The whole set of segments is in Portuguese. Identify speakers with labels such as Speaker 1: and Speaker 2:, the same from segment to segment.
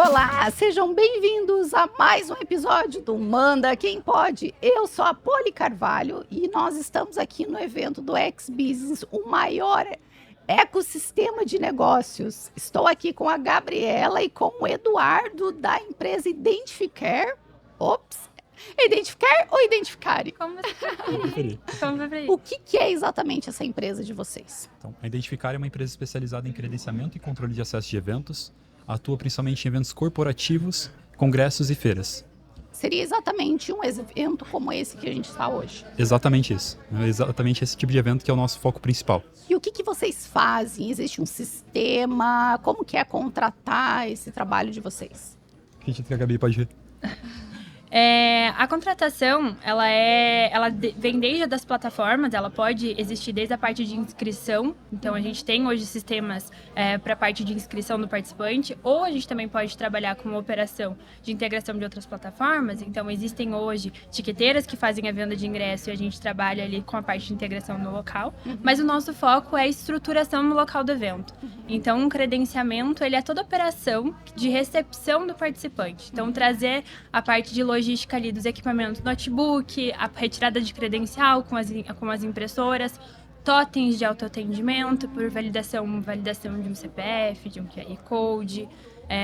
Speaker 1: Olá, sejam bem-vindos a mais um episódio do Manda Quem Pode. Eu sou a Poli Carvalho e nós estamos aqui no evento do X-Business, o maior ecossistema de negócios. Estou aqui com a Gabriela e com o Eduardo da empresa Identificare. Identificare ou Identificare?
Speaker 2: Como você preferir. Como preferir.
Speaker 1: O que é exatamente essa empresa de vocês?
Speaker 3: Então, a Identificare é uma empresa especializada em credenciamento e controle de acesso de eventos. Atua principalmente em eventos corporativos, congressos e feiras.
Speaker 1: Seria exatamente um evento como esse que a gente está hoje?
Speaker 3: Exatamente isso. É exatamente esse tipo de evento que é o nosso foco principal.
Speaker 1: E o que vocês fazem? Existe um sistema? Como que é contratar esse trabalho de vocês?
Speaker 3: Acredito que a Gabi pode ver.
Speaker 2: A contratação, ela vem desde das plataformas, ela pode existir desde a parte de inscrição. Então, a gente tem hoje sistemas para a parte de inscrição do participante, ou a gente também pode trabalhar com uma operação de integração de outras plataformas. Então, existem hoje tiqueteiras que fazem a venda de ingresso e a gente trabalha ali com a parte de integração no local. Mas o nosso foco é a estruturação no local do evento. Então, um credenciamento, ele é toda a operação de recepção do participante. Então, trazer a parte de logística ali dos equipamentos, notebook, a retirada de credencial com as impressoras, totens de autoatendimento por validação de um CPF, de um QR Code.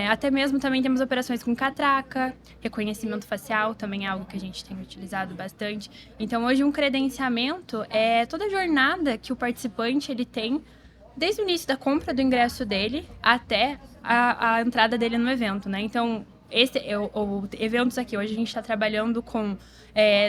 Speaker 2: Até mesmo também temos operações com catraca, reconhecimento facial, também é algo que a gente tem utilizado bastante. Então, hoje, um credenciamento é toda a jornada que o participante ele tem, desde o início da compra do ingresso dele até a entrada dele no evento, né? Então, eventos aqui, hoje a gente está trabalhando com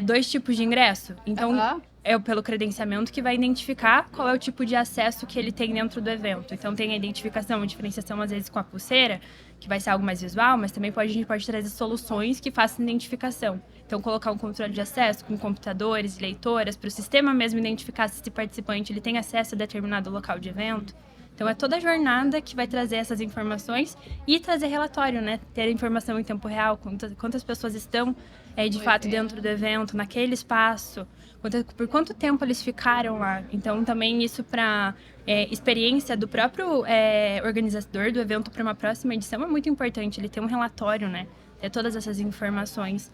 Speaker 2: 2 tipos de ingresso. Então, é pelo credenciamento que vai identificar qual é o tipo de acesso que ele tem dentro do evento. Então, tem a identificação, a diferenciação, às vezes, com a pulseira, que vai ser algo mais visual, mas também a gente pode trazer soluções que façam identificação. Então, colocar um controle de acesso com computadores, leitoras, para o sistema mesmo identificar se esse participante ele tem acesso a determinado local de evento. Então, é toda a jornada que vai trazer essas informações e trazer relatório, né? Ter informação em tempo real, quantas pessoas estão, de fato, dentro do evento, naquele espaço, por quanto tempo eles ficaram lá. Então, também isso para experiência do próprio organizador do evento para uma próxima edição é muito importante. Ele ter um relatório, né? Ter todas essas informações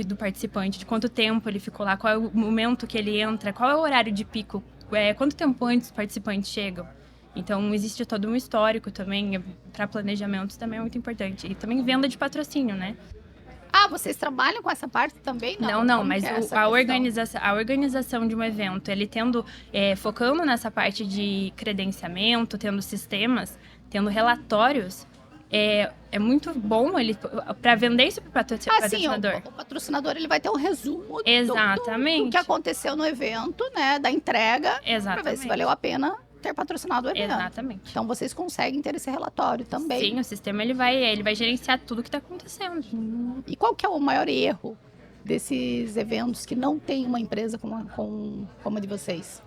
Speaker 2: do participante, de quanto tempo ele ficou lá, qual é o momento que ele entra, qual é o horário de pico, quanto tempo antes os participantes chegam. Então, existe todo um histórico também, para planejamentos também é muito importante. E também venda de patrocínio, né?
Speaker 1: Vocês trabalham com essa parte também?
Speaker 2: Não, mas a organização de um evento, ele focando nessa parte de credenciamento, tendo sistemas, tendo relatórios, é muito bom ele para vender isso para o patrocinador.
Speaker 1: O patrocinador ele vai ter um resumo
Speaker 2: do
Speaker 1: que aconteceu no evento, né, da entrega, para ver se valeu a pena ter patrocinado o evento.
Speaker 2: Exatamente.
Speaker 1: Então, vocês conseguem ter esse relatório também.
Speaker 2: Sim, o sistema ele vai gerenciar tudo que está acontecendo.
Speaker 1: E qual que é o maior erro desses eventos que não tem uma empresa como a de vocês?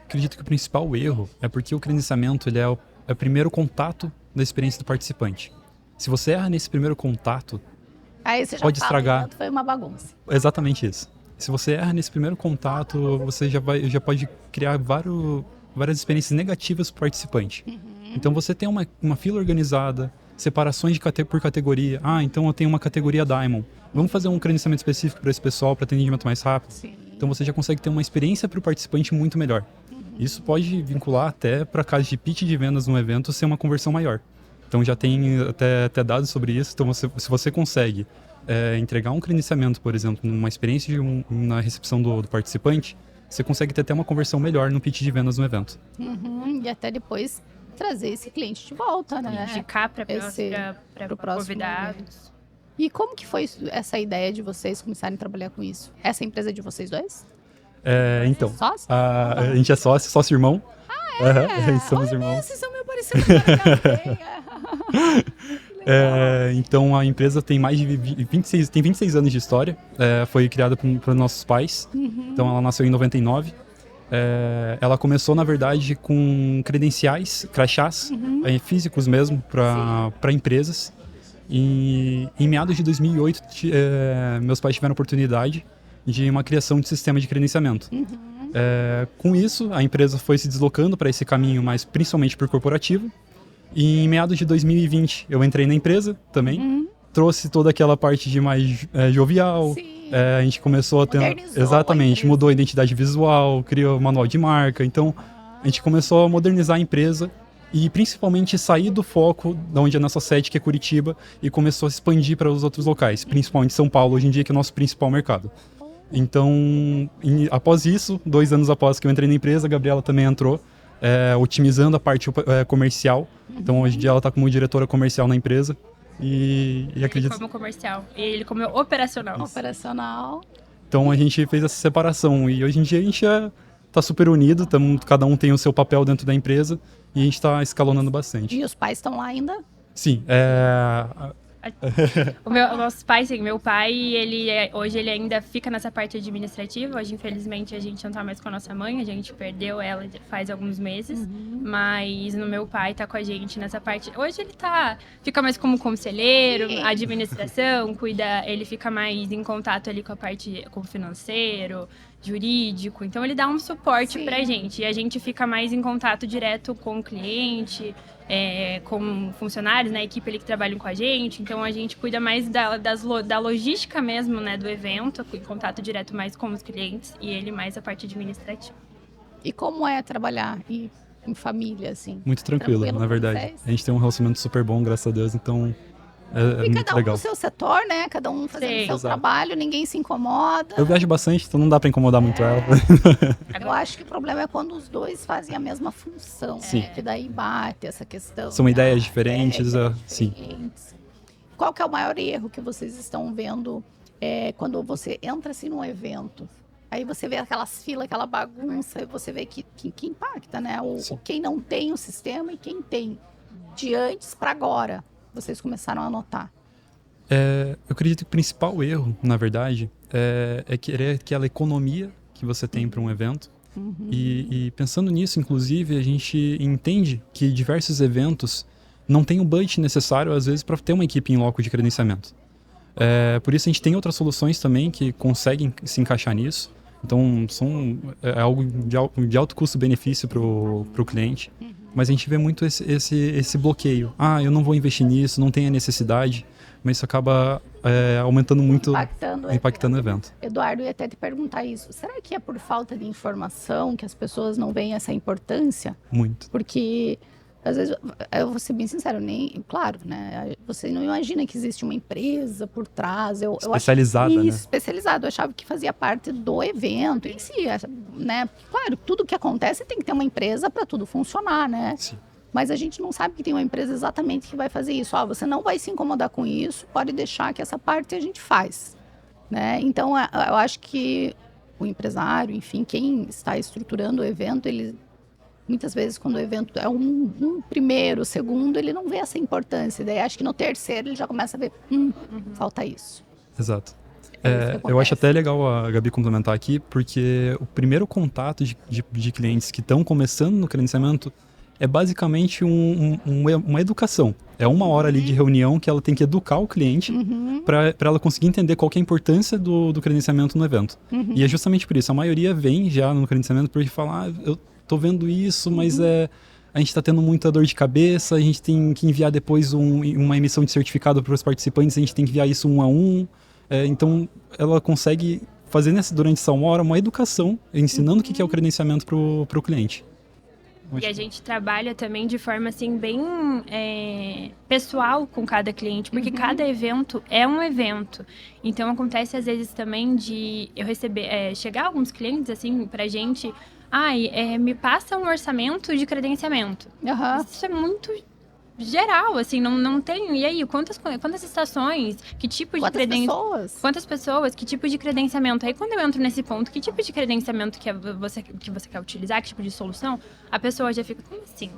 Speaker 3: Acredito que o principal erro é porque o credenciamento ele é o primeiro contato da experiência do participante. Se você erra nesse primeiro contato,
Speaker 1: aí você já
Speaker 3: pode estragar.
Speaker 1: Foi uma bagunça.
Speaker 3: Exatamente isso. Se você erra nesse primeiro contato, você já pode criar várias experiências negativas para o participante. Então, você tem uma fila organizada, separações por categoria. Então eu tenho uma categoria Diamond. Vamos fazer um credenciamento específico para esse pessoal, para ter atendimento mais rápido?
Speaker 1: Sim.
Speaker 3: Então, você já consegue ter uma experiência para o participante muito melhor. Isso pode vincular até para caso de pitch de vendas no evento ser uma conversão maior. Então, já tem até dados sobre isso. Então, se você consegue entregar um credenciamento, por exemplo, numa experiência na recepção do participante, você consegue ter até uma conversão melhor no pitch de vendas no evento.
Speaker 1: E até depois trazer esse cliente de volta, né?
Speaker 2: Indicar para convidados.
Speaker 1: E como que foi essa ideia de vocês começarem a trabalhar com isso? Essa empresa é de vocês dois?
Speaker 3: Então,
Speaker 1: Sócio?
Speaker 3: A gente é sócio-irmão. Somos irmãos.
Speaker 1: Vocês são meio parecidos com
Speaker 3: Então, a empresa tem mais de 26 anos de história. Foi criada por nossos pais. Então, ela nasceu em 99. Ela começou, na verdade, com credenciais, crachás, físicos mesmo, para empresas. E em meados de 2008, meus pais tiveram a oportunidade de uma criação de sistema de credenciamento. Com isso, a empresa foi se deslocando para esse caminho, mas principalmente por corporativo. E em meados de 2020, eu entrei na empresa também. Trouxe toda aquela parte de mais jovial.
Speaker 1: Sim.
Speaker 3: A gente começou a ter...
Speaker 1: Modernizou
Speaker 3: Exatamente,
Speaker 1: a empresa.
Speaker 3: mudou a identidade visual, criou manual de marca. Então, a gente começou a modernizar a empresa e principalmente sair do foco de onde é a nossa sede, que é Curitiba, e começou a se expandir para os outros locais, principalmente São Paulo, hoje em dia, que é o nosso principal mercado. Então, após isso, 2 anos após que eu entrei na empresa, a Gabriela também entrou, otimizando a parte comercial. Então, hoje em dia, ela está como diretora comercial na empresa. E acredito...
Speaker 2: Ele como comercial e ele como operacional.
Speaker 1: Operacional.
Speaker 3: Então, a gente fez essa separação. E hoje em dia, a gente está super unido, cada um tem o seu papel dentro da empresa. E a gente está escalonando bastante.
Speaker 1: E os pais estão lá ainda?
Speaker 3: Sim,
Speaker 2: Nossos pais, sim, meu pai, hoje ele ainda fica nessa parte administrativa. Hoje, infelizmente, a gente não tá mais com a nossa mãe, a gente perdeu ela faz alguns meses. Mas no meu pai tá com a gente nessa parte. Hoje ele fica mais como conselheiro,
Speaker 1: Sim.
Speaker 2: administração, ele fica mais em contato ali com o financeiro, jurídico. Então ele dá um suporte
Speaker 1: Sim.
Speaker 2: pra gente. E a gente fica mais em contato direto com o cliente, com funcionários, né, a equipe ali que trabalham com a gente. Então a gente cuida mais da logística mesmo, né, do evento, em contato direto mais com os clientes e ele mais a parte administrativa.
Speaker 1: E como é trabalhar em família, assim?
Speaker 3: muito tranquilo, na verdade.
Speaker 1: vocês?
Speaker 3: A gente tem um relacionamento super bom, graças a Deus, então é
Speaker 1: E
Speaker 3: muito
Speaker 1: cada um
Speaker 3: legal.
Speaker 1: no seu setor, né? Cada um fazendo
Speaker 2: Sim.
Speaker 1: o seu
Speaker 3: Exato.
Speaker 1: trabalho, ninguém se incomoda.
Speaker 3: Eu viajo bastante, então não dá pra incomodar muito ela.
Speaker 1: Eu acho que o problema é quando os dois fazem a mesma função.
Speaker 3: Sim.
Speaker 1: Que daí bate essa questão.
Speaker 3: São ideias diferentes, sim.
Speaker 1: diferentes. Qual que é o maior erro que vocês estão vendo quando você entra assim num evento? Aí você vê aquelas filas, aquela bagunça, e você vê que impacta, né? Quem não tem o sistema e quem tem. De antes para agora, vocês começaram a notar.
Speaker 3: Eu acredito que o principal erro, na verdade, é querer aquela economia que você tem para um evento. E pensando nisso, inclusive, a gente entende que diversos eventos não têm o budget necessário, às vezes, para ter uma equipe em loco de credenciamento. Por isso, a gente tem outras soluções também que conseguem se encaixar nisso. Então, é algo de alto custo-benefício para o cliente. Mas a gente vê muito esse bloqueio. Eu não vou investir nisso, não tem a necessidade. Mas isso acaba aumentando muito, impactando o evento.
Speaker 1: Eduardo, eu ia até te perguntar isso. Será que é por falta de informação que as pessoas não veem essa importância?
Speaker 3: Muito.
Speaker 1: Porque, às vezes, eu vou ser bem sincero, claro, né? Você não imagina que existe uma empresa por trás.
Speaker 3: Especializada, né?
Speaker 1: Especializada. Eu achava que fazia parte do evento em si, né? Claro, tudo que acontece tem que ter uma empresa para tudo funcionar, né?
Speaker 3: Sim.
Speaker 1: Mas a gente não sabe que tem uma empresa exatamente que vai fazer isso. Você não vai se incomodar com isso, pode deixar que essa parte a gente faz, né? Então, eu acho que o empresário, enfim, quem está estruturando o evento, ele muitas vezes quando o evento é um primeiro, segundo, ele não vê essa importância. Daí acho que no terceiro ele já começa a ver, falta isso.
Speaker 3: Exato.
Speaker 1: É
Speaker 3: eu acho até legal a Gabi complementar aqui, porque o primeiro contato de clientes que estão começando no credenciamento é basicamente uma educação. É 1 hora ali de reunião que ela tem que educar o cliente para ela conseguir entender qual que é a importância do credenciamento no evento. E é justamente por isso. A maioria vem já no credenciamento porque fala, eu tô vendo isso, mas a gente está tendo muita dor de cabeça, a gente tem que enviar depois uma emissão de certificado para os participantes, a gente tem que enviar isso 1 a 1. Então, ela consegue fazer durante essa 1 hora uma educação, ensinando o que é o credenciamento para o cliente.
Speaker 2: E a gente trabalha também de forma assim bem pessoal com cada cliente, porque cada evento é um evento. Então acontece às vezes também de eu receber, chegar alguns clientes assim pra gente, me passa um orçamento de credenciamento. Isso é muito geral, assim, não tem. E aí, quantas estações, que tipo de credenciamento? Quantas pessoas, que tipo de credenciamento? Aí, quando eu entro nesse ponto, que tipo de credenciamento que você quer utilizar, que tipo de solução, a pessoa já fica, como assim?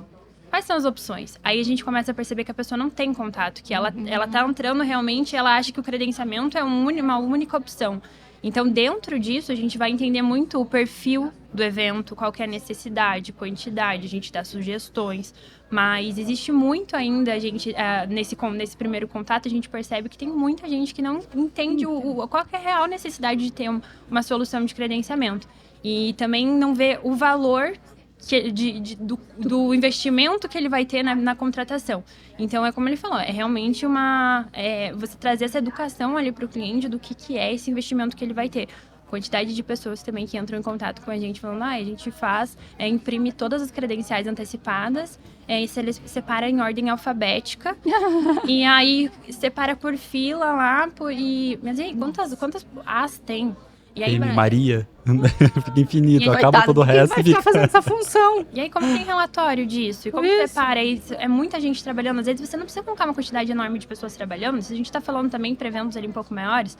Speaker 2: Quais são as opções? Aí a gente começa a perceber que a pessoa não tem contato, que ela tá entrando realmente, ela acha que o credenciamento é uma única opção. Então, dentro disso, a gente vai entender muito o perfil do evento, qual que é a necessidade, quantidade, a gente dá sugestões. Mas existe muito ainda, a gente, nesse primeiro contato, a gente percebe que tem muita gente que não entende qual que é a real necessidade de ter uma solução de credenciamento. E também não vê o valor do investimento que ele vai ter na contratação. Então, é como ele falou, é realmente você trazer essa educação ali para o cliente do que é esse investimento que ele vai ter. Quantidade de pessoas também que entram em contato com a gente falando, a gente imprime todas as credenciais antecipadas, e separa em ordem alfabética, e aí separa por fila lá, mas aí, quantas As tem? E aí,
Speaker 3: Maria, fica infinito,
Speaker 2: aí,
Speaker 3: acaba todo o resto.
Speaker 1: Quem vai ficar fazendo essa função?
Speaker 2: E aí, como tem relatório disso? E como separa? É muita gente trabalhando. Às vezes, você não precisa colocar uma quantidade enorme de pessoas trabalhando. Se a gente está falando também para eventos ali um pouco maiores,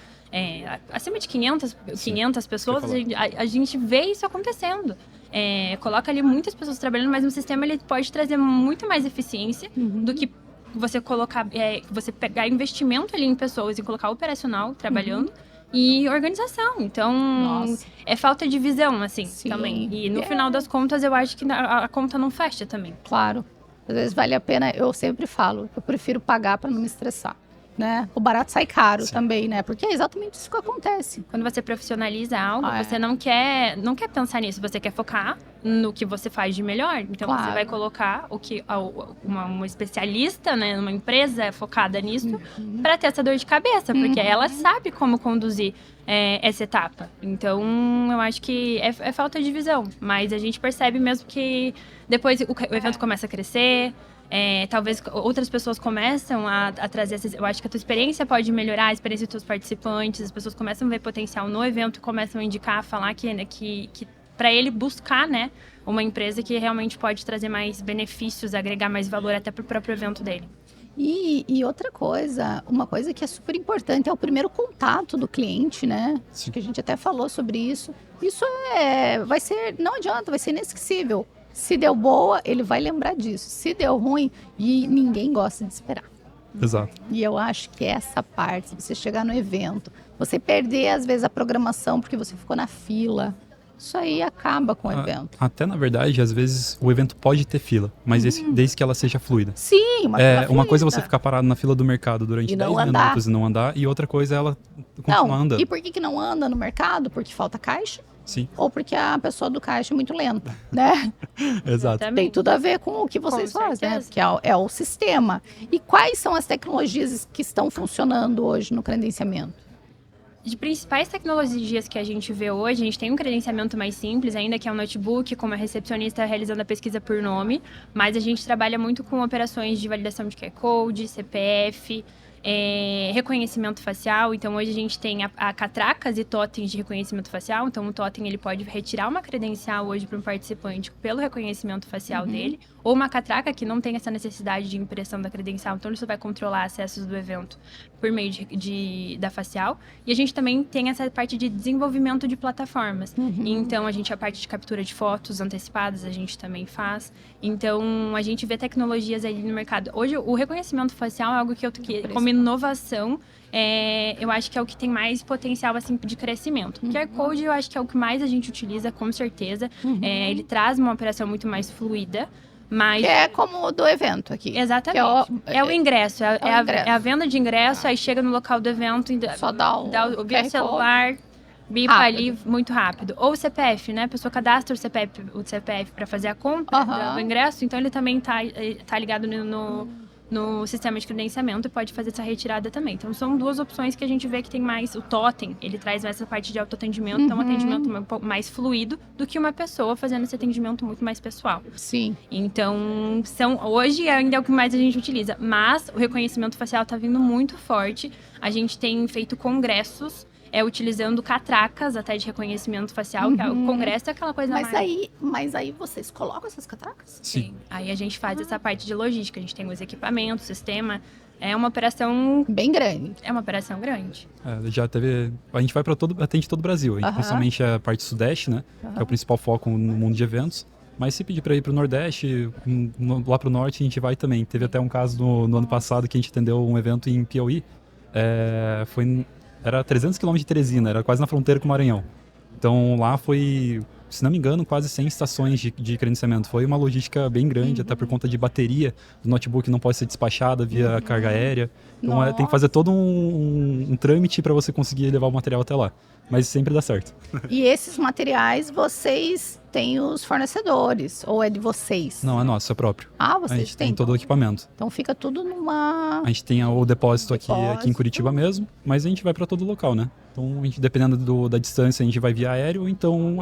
Speaker 2: acima de 500 pessoas, a gente vê isso acontecendo. Coloca ali muitas pessoas trabalhando, mas no sistema ele pode trazer muito mais eficiência do que você colocar, você pegar investimento ali em pessoas e colocar operacional trabalhando. E organização. Então, é falta de visão, assim, também. E no final das contas, eu acho que a conta não fecha também.
Speaker 1: Claro. Às vezes vale a pena, eu sempre falo, eu prefiro pagar para não me estressar, né? O barato sai caro também, né? Porque é exatamente isso que acontece.
Speaker 2: Quando você profissionaliza algo, você não quer pensar nisso, você quer focar no que você faz de melhor. Então, você vai colocar uma especialista, né, numa empresa focada nisso, para ter essa dor de cabeça, porque ela sabe como conduzir essa etapa. Então, eu acho que é falta de visão, mas a gente percebe mesmo que depois o evento começa a crescer. Talvez outras pessoas começam a trazer eu acho que a tua experiência pode melhorar, a experiência dos teus participantes, as pessoas começam a ver potencial no evento e começam a indicar, falar que para ele buscar, né, uma empresa que realmente pode trazer mais benefícios, agregar mais valor até para o próprio evento dele.
Speaker 1: E outra coisa, uma coisa que é super importante é o primeiro contato do cliente, né? Acho que a gente até falou sobre isso. Isso não adianta, vai ser inesquecível. Se deu boa, ele vai lembrar disso. Se deu ruim, e ninguém gosta de esperar.
Speaker 3: Exato.
Speaker 1: E eu acho que essa parte, você chegar no evento, você perder às vezes a programação porque você ficou na fila, isso aí acaba com o evento.
Speaker 3: Até na verdade, às vezes o evento pode ter fila, mas desde que ela seja fluida.
Speaker 1: Sim, uma fila fluida.
Speaker 3: Uma coisa é você ficar parado na fila do mercado durante 10 minutos e não andar, e outra coisa é ela continuar andando.
Speaker 1: E por que não anda no mercado? Porque falta caixa?
Speaker 3: Sim.
Speaker 1: Ou porque a pessoa do caixa é muito lenta, né?
Speaker 3: Exato.
Speaker 1: Tem tudo a ver com o que vocês fazem, né? Porque é o sistema. E quais são as tecnologias que estão funcionando hoje no credenciamento?
Speaker 2: De principais tecnologias que a gente vê hoje, a gente tem um credenciamento mais simples, ainda que é um notebook, como a recepcionista realizando a pesquisa por nome, mas a gente trabalha muito com operações de validação de QR Code, CPF, reconhecimento facial. Então, hoje a gente tem a catracas e totens de reconhecimento facial. Então, o totem ele pode retirar uma credencial hoje para um participante pelo reconhecimento facial dele, ou uma catraca que não tem essa necessidade de impressão da credencial. Então, ele só vai controlar acessos do evento por meio da facial. E a gente também tem essa parte de desenvolvimento de plataformas. Então, a parte de captura de fotos antecipadas, a gente também faz. Então, a gente vê tecnologias ali no mercado. Hoje, o reconhecimento facial é algo que como inovação, eu acho que é o que tem mais potencial assim, de crescimento. O QR Code, eu acho que é o que mais a gente utiliza, com certeza. Ele traz uma operação muito mais fluida. Mas...
Speaker 1: Que é como o do evento aqui.
Speaker 2: Exatamente. É o ingresso, é a venda de ingresso, aí chega no local do evento e
Speaker 1: só dá
Speaker 2: o celular, bipa ali muito rápido. Ou o CPF, né? A pessoa cadastra o CPF para fazer a compra do ingresso, então ele também tá ligado no sistema de credenciamento e pode fazer essa retirada também. Então, são duas opções que a gente vê que tem mais. O totem, ele traz essa parte de autoatendimento, então um atendimento um pouco mais fluido do que uma pessoa fazendo esse atendimento muito mais pessoal.
Speaker 1: Sim.
Speaker 2: Então, hoje ainda é o que mais a gente utiliza, mas o reconhecimento facial está vindo muito forte. A gente tem feito congressos utilizando catracas até de reconhecimento facial, que o congresso é aquela coisa
Speaker 1: Mas aí vocês colocam essas catracas?
Speaker 2: Sim. Aí a gente faz essa parte de logística, a gente tem os equipamentos, o sistema. É uma operação...
Speaker 1: bem grande.
Speaker 2: É uma operação grande.
Speaker 3: Já teve... A gente vai para atende todo o Brasil. A gente, principalmente a parte sudeste, né? Que é o principal foco no mundo de eventos. Mas se pedir para ir para o Nordeste, lá para o Norte, a gente vai também. Teve até um caso no ano passado que a gente atendeu um evento em Piauí. Era 300 km de Teresina, era quase na fronteira com o Maranhão. Então lá foi, se não me engano, quase 100 estações de credenciamento. Foi uma logística bem grande, até por conta de bateria do notebook não pode ser despachada via carga aérea. Então tem que fazer todo um trâmite para você conseguir levar o material até lá. Mas sempre dá certo.
Speaker 1: E esses materiais vocês tem os fornecedores, ou é de vocês?
Speaker 3: Não, é nosso, é próprio.
Speaker 1: Ah,
Speaker 3: A
Speaker 1: vocês
Speaker 3: gente
Speaker 1: têm.
Speaker 3: tem todo o equipamento.
Speaker 1: Então fica tudo numa...
Speaker 3: A gente tem o depósito aqui em
Speaker 1: Depósito.
Speaker 3: Curitiba mesmo, mas a gente vai para todo local, né? Então, a gente, dependendo da distância, a gente vai via aéreo ou então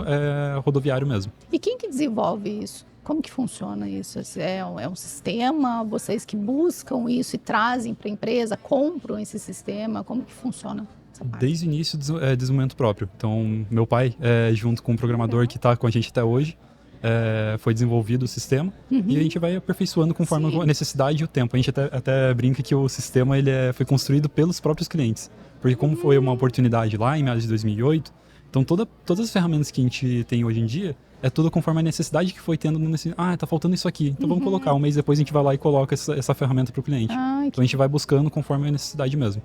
Speaker 3: rodoviário mesmo.
Speaker 1: E quem que desenvolve isso? Como que funciona isso? É um sistema? Vocês que buscam isso e trazem para a empresa, compram esse sistema? Como que funciona essa parte?
Speaker 3: Desde o início, desenvolvimento próprio. Então, meu pai, junto com o programador que está com a gente até hoje, foi desenvolvido o sistema e a gente vai aperfeiçoando conforme
Speaker 1: Sim.
Speaker 3: a necessidade e o tempo. A gente até brinca que o sistema ele foi construído pelos próprios clientes. Porque como foi uma oportunidade lá em meados de 2008, então todas as ferramentas que a gente tem hoje em dia é tudo conforme a necessidade que foi tendo. Tá faltando isso aqui, então vamos colocar. Um mês depois a gente vai lá e coloca essa ferramenta para o cliente. Então a gente vai buscando conforme a necessidade mesmo.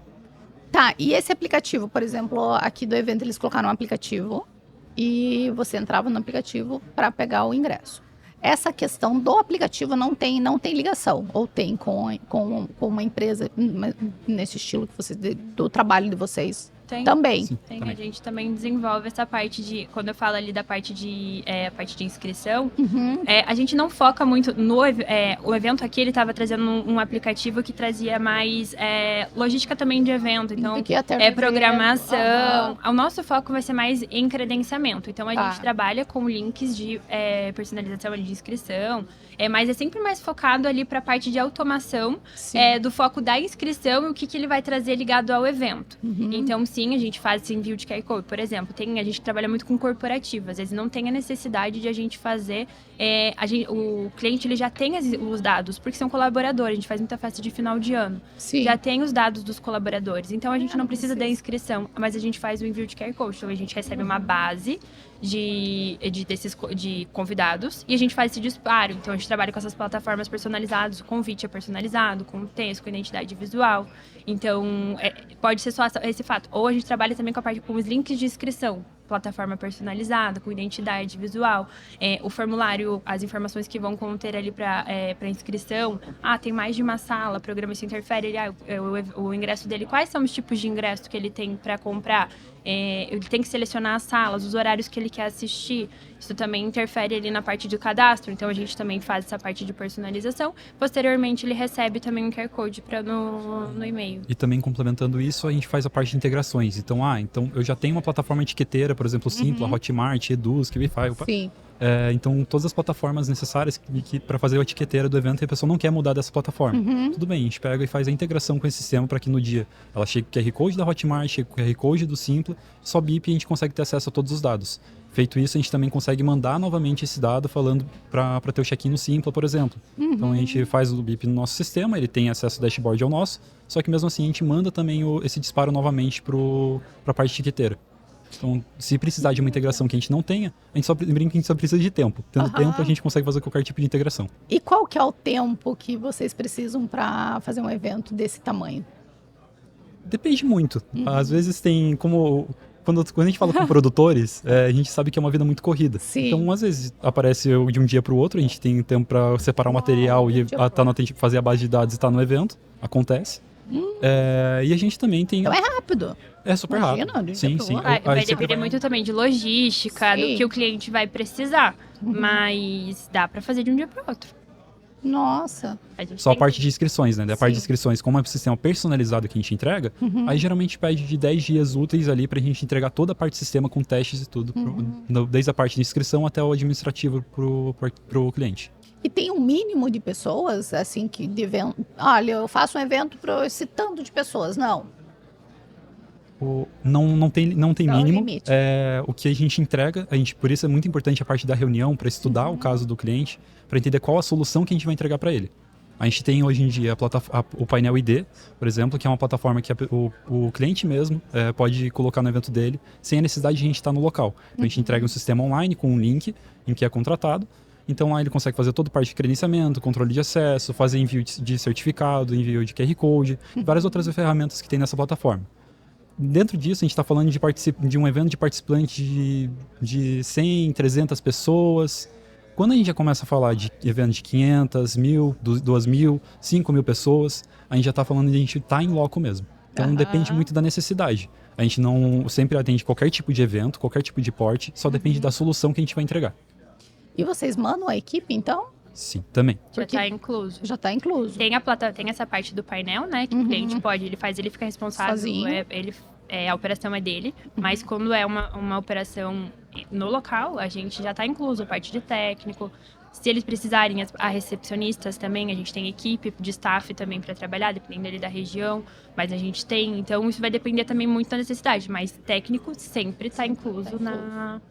Speaker 1: Tá, e esse aplicativo, por exemplo, aqui do evento eles colocaram um aplicativo e você entrava no aplicativo para pegar o ingresso. Essa questão do aplicativo não tem ligação, ou tem com uma empresa nesse estilo que do trabalho de vocês?
Speaker 2: Tem.
Speaker 1: Também.
Speaker 3: Sim,
Speaker 2: Tem,
Speaker 3: também.
Speaker 2: a gente também desenvolve essa parte de, quando eu falo ali da parte de inscrição, a gente não foca muito o evento aqui, ele estava trazendo um aplicativo que trazia mais logística também de evento, então
Speaker 1: Que até
Speaker 2: programação. O nosso foco vai ser mais em credenciamento, então a
Speaker 1: Tá.
Speaker 2: gente trabalha com links de personalização ali de inscrição, mas é sempre mais focado ali para a parte de automação
Speaker 1: Sim.
Speaker 2: do foco da inscrição e o que ele vai trazer ligado ao evento. Então, sim, a gente faz esse envio de QR Code. Por exemplo, a gente trabalha muito com corporativo. Às vezes não tem a necessidade de a gente fazer... o cliente ele já tem os dados, porque são colaboradores. A gente faz muita festa de final de ano.
Speaker 1: Sim.
Speaker 2: Já tem os dados dos colaboradores. Então, a gente não precisa da inscrição, mas a gente faz o envio de QR Code. Então, a gente recebe uma base de convidados e a gente faz esse disparo. Então, a gente trabalha com essas plataformas personalizadas. O convite é personalizado, com texto, com identidade visual. Então, pode ser só esse fato. Ou a gente trabalha também com os links de inscrição. Plataforma personalizada, com identidade visual. O formulário, as informações que vão conter ali para inscrição. Tem mais de uma sala, programa se interfere. O ingresso dele, quais são os tipos de ingresso que ele tem para comprar? Ele tem que selecionar as salas, os horários que ele quer assistir. Isso também interfere ali na parte do cadastro. Então, a gente também faz essa parte de personalização. Posteriormente, ele recebe também um QR Code no e-mail.
Speaker 3: E também complementando isso, a gente faz a parte de integrações. Então, então eu já tenho uma plataforma etiqueteira, por exemplo, Simpla, Hotmart, Eduz, Kivify.
Speaker 1: Sim.
Speaker 3: Então, todas as plataformas necessárias para fazer a etiqueteira do evento e a pessoa não quer mudar dessa plataforma. Tudo bem, a gente pega e faz a integração com esse sistema para que no dia ela chegue com o QR Code da Hotmart, chegue com o QR Code do Simpla, só bip e a gente consegue ter acesso a todos os dados. Feito isso, a gente também consegue mandar novamente esse dado falando para ter o check-in no Simpla, por exemplo. Então, a gente faz o bip no nosso sistema, ele tem acesso ao dashboard ao nosso, só que mesmo assim a gente manda também esse disparo novamente para a parte etiqueteira. Então, se precisar de uma integração que a gente não tenha, a gente só brinca que a gente só precisa de tempo. Tendo tempo, a gente consegue fazer qualquer tipo de integração.
Speaker 1: E qual que é o tempo que vocês precisam para fazer um evento desse tamanho?
Speaker 3: Depende muito. Às vezes tem como... Quando a gente fala com produtores, a gente sabe que é uma vida muito corrida.
Speaker 1: Sim.
Speaker 3: Então, às vezes, aparece de um dia para o outro, a gente tem tempo para separar o material e fazer a base de dados e estar no evento. Acontece. E a gente também tem...
Speaker 1: Então é rápido.
Speaker 3: É super
Speaker 1: Imagina,
Speaker 3: rápido.
Speaker 1: de um
Speaker 3: Sim,
Speaker 1: dia pro
Speaker 3: sim.
Speaker 1: outro.
Speaker 2: Vai depender muito também de logística,
Speaker 1: Sim.
Speaker 2: do que o cliente vai precisar. Mas dá para fazer de um dia para outro.
Speaker 1: Nossa.
Speaker 3: Só a parte de inscrições, né? Da parte de
Speaker 1: Sim.
Speaker 3: inscrições, como é um sistema personalizado que a gente entrega, aí geralmente pede de 10 dias úteis ali pra gente entregar toda a parte do sistema com testes e tudo, desde a parte de inscrição até o administrativo pro cliente.
Speaker 1: E tem um mínimo de pessoas, assim, que devem... Olha, eu faço um evento para esse tanto de pessoas. Não.
Speaker 3: Não tem
Speaker 1: Não,
Speaker 3: mínimo.
Speaker 1: limite.
Speaker 3: O que a gente entrega, por isso é muito importante a parte da reunião, para estudar o caso do cliente, para entender qual a solução que a gente vai entregar para ele. A gente tem hoje em dia o painel ID, por exemplo, que é uma plataforma que o cliente mesmo pode colocar no evento dele, sem a necessidade de a gente estar no local. Então a gente entrega um sistema online com um link em que é contratado. Então lá ele consegue fazer toda a parte de credenciamento, controle de acesso, fazer envio de certificado, envio de QR Code, várias outras ferramentas que tem nessa plataforma. Dentro disso, a gente está falando de um evento de participantes de 100, 300 pessoas. Quando a gente já começa a falar de evento de 500, 1.000, 2.000, 5.000 pessoas, a gente já está falando de a gente estar em loco mesmo. Então depende muito da necessidade. A A gente não sempre atende qualquer tipo de evento, qualquer tipo de porte, só depende da solução que a gente vai entregar.
Speaker 1: E vocês mandam a equipe, então?
Speaker 3: Sim, também.
Speaker 2: Já
Speaker 1: Porque-
Speaker 2: está incluso.
Speaker 1: Já está incluso.
Speaker 2: Tem essa parte do painel, né? Que o cliente pode, ele fica responsável.
Speaker 1: Sozinho.
Speaker 2: A operação é dele. Mas quando é uma operação no local, a gente já está incluso a parte de técnico. Se eles precisarem, a recepcionistas também, a gente tem equipe de staff também para trabalhar, dependendo ali da região. Mas a gente tem, então isso vai depender também muito da necessidade. Mas técnico sempre está incluso na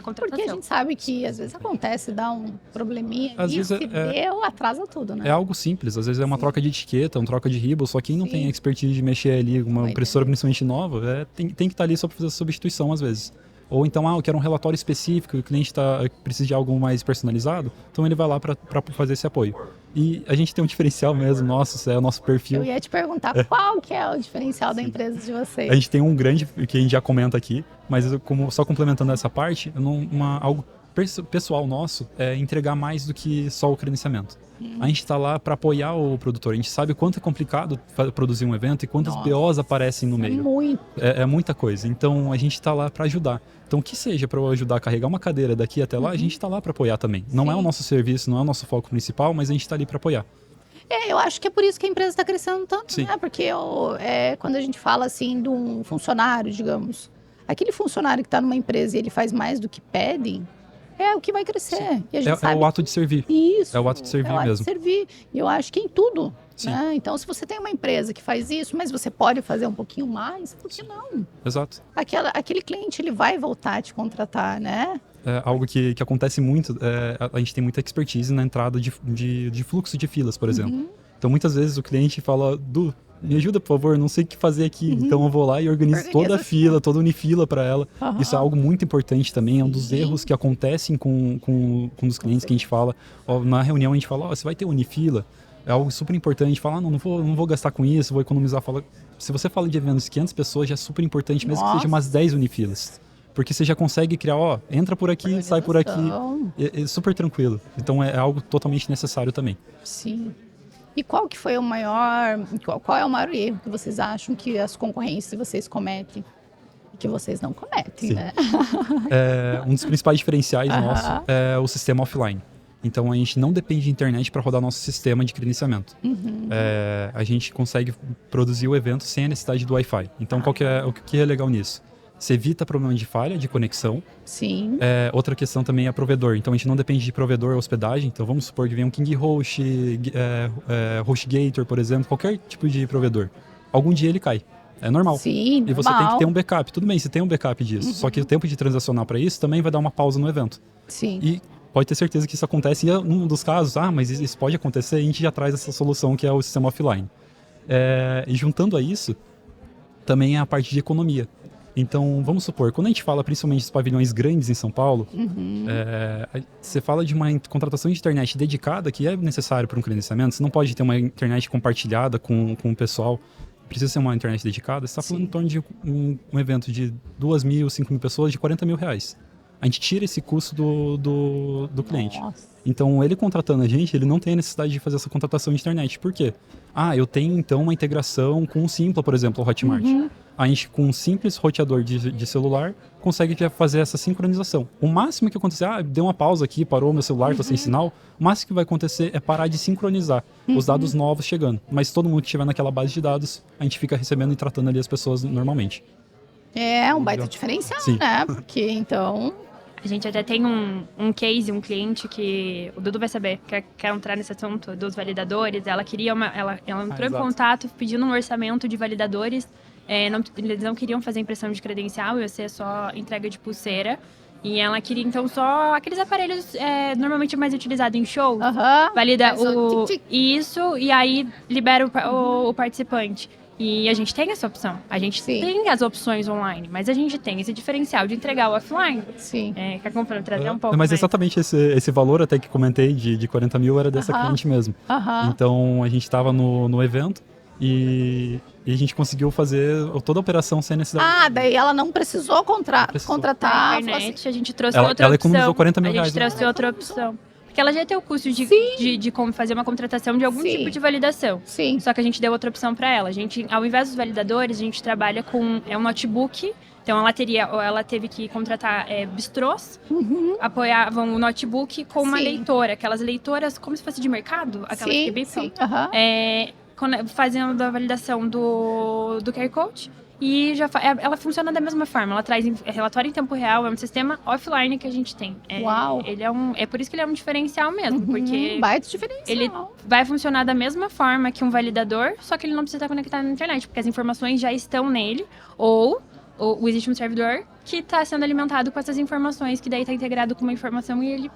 Speaker 2: contratação.
Speaker 1: Porque a gente sabe que às vezes acontece, dá um probleminha
Speaker 3: Às
Speaker 1: e
Speaker 3: vezes
Speaker 1: se deu, atrasa tudo, né?
Speaker 3: É algo simples, às vezes é uma troca de etiqueta, uma troca de ribbon, só quem não tem expertise de mexer ali, uma
Speaker 1: Boa
Speaker 3: impressora principalmente nova, tem que estar ali só para fazer a substituição às vezes. Ou então, eu quero um relatório específico, o cliente precisa de algo mais personalizado, então ele vai lá para fazer esse apoio. E a gente tem um diferencial mesmo, nosso, é o nosso perfil.
Speaker 1: Eu ia te perguntar qual que é o diferencial da empresa de vocês.
Speaker 3: A gente tem um grande, que a gente já comenta aqui, mas só complementando essa parte, algo pessoal nosso é entregar mais do que só o credenciamento. A gente está lá para apoiar o produtor. A gente sabe o quanto é complicado produzir um evento e quantas BOs aparecem no meio.
Speaker 1: Muito.
Speaker 3: É muita coisa. Então a gente está lá para ajudar. Então, que seja para eu ajudar a carregar uma cadeira daqui até lá, a gente está lá para apoiar também. Não é o nosso serviço, não é o nosso foco principal, mas a gente está ali para apoiar.
Speaker 1: Eu acho que é por isso que a empresa está crescendo tanto,
Speaker 3: Sim.
Speaker 1: né? Porque quando a gente fala assim de um funcionário, digamos, aquele funcionário que está numa empresa e ele faz mais do que pedem, é o que vai crescer. E a gente sabe
Speaker 3: o ato de servir.
Speaker 1: Isso.
Speaker 3: É o ato de servir
Speaker 1: é o ato
Speaker 3: mesmo.
Speaker 1: de servir. E eu acho que em tudo.
Speaker 3: Sim.
Speaker 1: Né? Então, se você tem uma empresa que faz isso, mas você pode fazer um pouquinho mais, por que não?
Speaker 3: Exato.
Speaker 1: Aquele cliente, ele vai voltar a te contratar, né?
Speaker 3: É algo que acontece muito, a gente tem muita expertise na entrada de fluxo de filas, por exemplo. Então, muitas vezes o cliente fala, me ajuda, por favor, não sei o que fazer aqui. Então, eu vou lá e organizo toda a fila, toda a unifila para ela. Isso é algo muito importante também, é um dos erros que acontecem com os clientes que a gente fala. Na reunião, a gente fala, você vai ter unifila? É algo super importante. Fala, não vou gastar com isso, vou economizar. Se você fala de eventos de 500 pessoas, já é super importante, mesmo que seja umas 10 unifilas. Porque você já consegue criar, entra por aqui, sai por aqui. É super tranquilo. Então, é algo totalmente necessário também.
Speaker 1: Sim. E qual é o maior erro que vocês acham que as concorrências de vocês cometem? Que vocês não cometem,
Speaker 3: Sim.
Speaker 1: né?
Speaker 3: Um dos principais diferenciais nossos é o sistema offline. Então, a gente não depende de internet para rodar nosso sistema de credenciamento. A gente consegue produzir o evento sem a necessidade do Wi-Fi. Então, o que é legal nisso? Você evita problema de falha de conexão.
Speaker 1: Sim.
Speaker 3: Outra questão também é provedor. Então, a gente não depende de provedor ou hospedagem. Então, vamos supor que venha um KingHost, HostGator, por exemplo, qualquer tipo de provedor. Algum dia ele cai. É normal.
Speaker 1: Sim,
Speaker 3: E você tem que ter um backup. Tudo bem, você tem um backup disso. Só que o tempo de transacionar para isso também vai dar uma pausa no evento.
Speaker 1: Sim.
Speaker 3: E pode ter certeza que isso acontece. E num dos casos, mas isso pode acontecer, a gente já traz essa solução que é o sistema offline. E juntando a isso, também é a parte de economia. Então, vamos supor, quando a gente fala principalmente dos pavilhões grandes em São Paulo, você fala de uma contratação de internet dedicada que é necessário para um credenciamento. Você não pode ter uma internet compartilhada com o pessoal. Precisa ser uma internet dedicada. Você está falando em torno de um evento de 2.000, 5.000 pessoas, de R$40 mil. A gente tira esse custo do cliente.
Speaker 1: Nossa.
Speaker 3: Então, ele contratando a gente, ele não tem a necessidade de fazer essa contratação de internet. Por quê? Eu tenho, então, uma integração com o Simpla, por exemplo, o Hotmart. A gente, com um simples roteador de celular, consegue já fazer essa sincronização. O máximo que acontecer, deu uma pausa aqui, parou meu celular, está sem sinal, o máximo que vai acontecer é parar de sincronizar os dados novos chegando. Mas todo mundo que estiver naquela base de dados, a gente fica recebendo e tratando ali as pessoas normalmente.
Speaker 1: É um baita diferencial,
Speaker 3: Sim.
Speaker 1: né? Porque, então...
Speaker 2: A gente até tem um case, um cliente que o Dudu vai saber, quer entrar nesse assunto dos validadores. Ela queria ela entrou em
Speaker 3: exato.
Speaker 2: contato pedindo um orçamento de validadores. Eles não queriam fazer impressão de credencial, ia ser só entrega de pulseira. E ela queria, então, só aqueles aparelhos normalmente mais utilizados em show. Valida isso e aí libera o participante. E a gente tem essa opção. A gente tem as opções online, mas a gente tem esse diferencial de entregar o offline.
Speaker 1: Sim.
Speaker 2: Quer trazer um pouco
Speaker 3: Mas
Speaker 2: mais?
Speaker 3: exatamente esse valor até que comentei de 40 mil era dessa cliente mesmo. Então, a gente estava no evento e a gente conseguiu fazer toda a operação sem necessidade.
Speaker 1: Daí ela não precisou contratar.
Speaker 2: Na internet, a gente trouxe
Speaker 3: Ela
Speaker 2: outra opção.
Speaker 3: economizou 40 mil
Speaker 2: A gente
Speaker 3: reais,
Speaker 2: trouxe outra opção. Porque ela já tem o custo de como fazer uma contratação de algum tipo de validação.
Speaker 1: Sim.
Speaker 2: Só que a gente deu outra opção para ela. A gente, ao invés dos validadores, a gente trabalha com um notebook Então ela teve que contratar bistrôs, apoiavam o notebook com uma
Speaker 1: Sim.
Speaker 2: leitora, aquelas leitoras como se fosse de mercado, aquelas que bipam,
Speaker 1: sim. Aham.
Speaker 2: fazendo a validação do QR Code. E ela funciona da mesma forma, ela traz relatório em tempo real, é um sistema offline que a gente tem.
Speaker 1: Uau!
Speaker 2: Ele é por isso que ele é um diferencial mesmo, porque
Speaker 1: Baita diferencial.
Speaker 2: ele vai funcionar da mesma forma que um validador, só que ele não precisa estar conectado na internet, porque as informações já estão nele, ou existe um servidor que está sendo alimentado com essas informações, que daí está integrado com uma informação e ele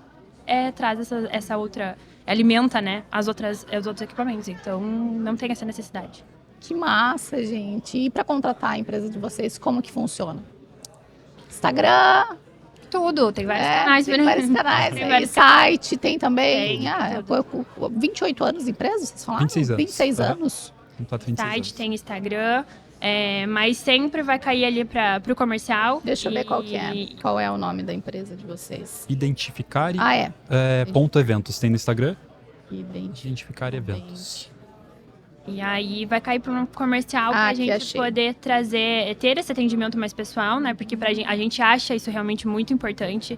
Speaker 2: traz essa outra, alimenta, né, os outros equipamentos. Então, não tem essa necessidade.
Speaker 1: Que massa, gente. E para contratar a empresa de vocês, como que funciona? Instagram,
Speaker 2: Tudo, tem vários canais.
Speaker 1: tem vários canais.
Speaker 2: Tem
Speaker 1: Aí,
Speaker 2: vários
Speaker 1: site, tem também.
Speaker 2: Tem,
Speaker 1: 28 anos de empresa, vocês falaram?
Speaker 3: 26 anos.
Speaker 1: 26 anos.
Speaker 3: Completo 26
Speaker 2: site,
Speaker 3: anos.
Speaker 2: tem Instagram, mas sempre vai cair ali pro comercial.
Speaker 1: Deixa eu ver qual que é. Qual é o nome da empresa de vocês?
Speaker 3: Identificare
Speaker 1: Ah, é.
Speaker 3: ponto eventos. Tem no Instagram.
Speaker 1: Identificare.
Speaker 3: Identificare eventos.
Speaker 2: E aí vai cair para um comercial pra
Speaker 1: Aqui
Speaker 2: gente
Speaker 1: achei.
Speaker 2: poder ter esse atendimento mais pessoal, né? Porque a gente acha isso realmente muito importante,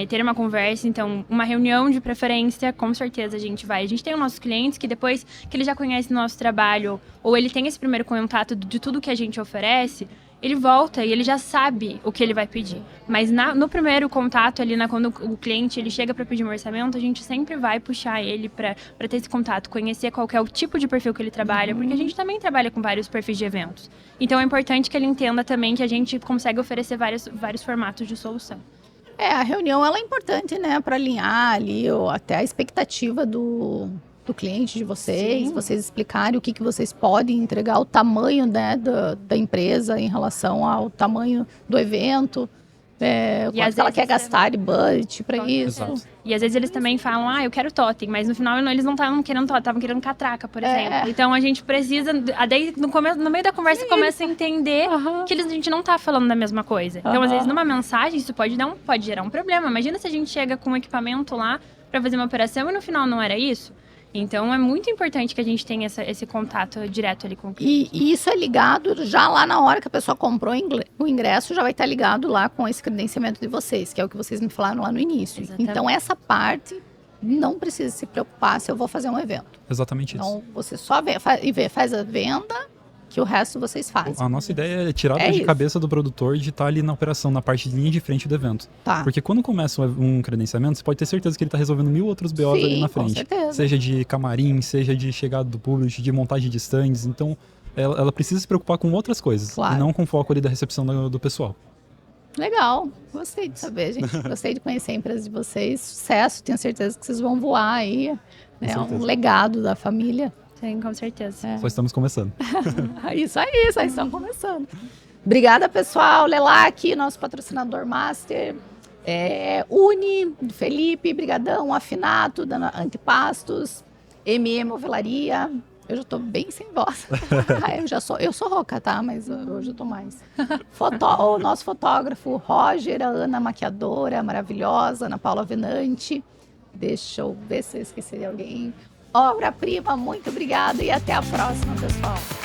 Speaker 2: ter uma conversa. Então, uma reunião de preferência, com certeza a gente vai. A gente tem os nossos clientes que depois que ele já conhece o nosso trabalho, ou ele tem esse primeiro contato de tudo que a gente oferece, ele volta e ele já sabe o que ele vai pedir. Mas no primeiro contato, ali, quando o cliente ele chega para pedir um orçamento, a gente sempre vai puxar ele para ter esse contato, conhecer qual que é o tipo de perfil que ele trabalha, porque a gente também trabalha com vários perfis de eventos. Então, é importante que ele entenda também que a gente consegue oferecer vários formatos de solução.
Speaker 1: A reunião ela é importante, né? Para alinhar ali até a expectativa do cliente de vocês,
Speaker 2: Sim.
Speaker 1: vocês explicarem o que vocês podem entregar, o tamanho, né, da empresa em relação ao tamanho do evento, quanto ela quer gastar de budget para isso.
Speaker 3: Exato.
Speaker 2: E às vezes eles também falam, eu quero totem, mas no final eles não estavam querendo totem, estavam querendo catraca, por exemplo. Então a gente precisa, daí no meio da conversa começa a entender que a gente não tá falando da mesma coisa. Então às vezes numa mensagem isso pode gerar um problema. Imagina se a gente chega com um equipamento lá para fazer uma operação e no final não era isso. Então, é muito importante que a gente tenha esse contato direto ali com o cliente.
Speaker 1: E isso é ligado já lá na hora que a pessoa comprou o ingresso, já vai estar ligado lá com esse credenciamento de vocês, que é o que vocês me falaram lá no início.
Speaker 2: Exatamente.
Speaker 1: Então, essa parte não precisa se preocupar se eu vou fazer um evento.
Speaker 3: Exatamente isso.
Speaker 1: Então, você só faz a venda, que o resto vocês fazem.
Speaker 3: A nossa ideia é tirar
Speaker 1: É
Speaker 3: de
Speaker 1: isso.
Speaker 3: cabeça do produtor de estar ali na operação, na parte de linha de frente do evento.
Speaker 1: Tá.
Speaker 3: Porque quando começa um credenciamento, você pode ter certeza que ele está resolvendo 1000 outros BOs ali na
Speaker 1: com
Speaker 3: frente.
Speaker 1: certeza.
Speaker 3: Seja de camarim, seja de chegada do público, de montagem de stands. Então, ela precisa se preocupar com outras coisas.
Speaker 1: Claro.
Speaker 3: E não com foco ali da recepção do pessoal.
Speaker 1: Legal, gostei de saber, gente. Gostei de conhecer a empresa de vocês. Sucesso, tenho certeza que vocês vão voar aí. É um
Speaker 3: certeza.
Speaker 1: legado da família.
Speaker 2: Sim, com certeza.
Speaker 3: Só estamos começando.
Speaker 1: Isso aí, só estão começando. Obrigada, pessoal. Lelac, nosso patrocinador master. Uni, do Felipe, Brigadão, Afinato, da Antipastos, MM Movelaria. Eu já tô bem sem voz. Eu sou rouca, tá? Mas hoje eu tô mais. O nosso fotógrafo, Roger, a Ana Maquiadora, maravilhosa, Ana Paula Venante. Deixa eu ver se eu esqueci de alguém. Obra-prima, muito obrigada e até a próxima, pessoal.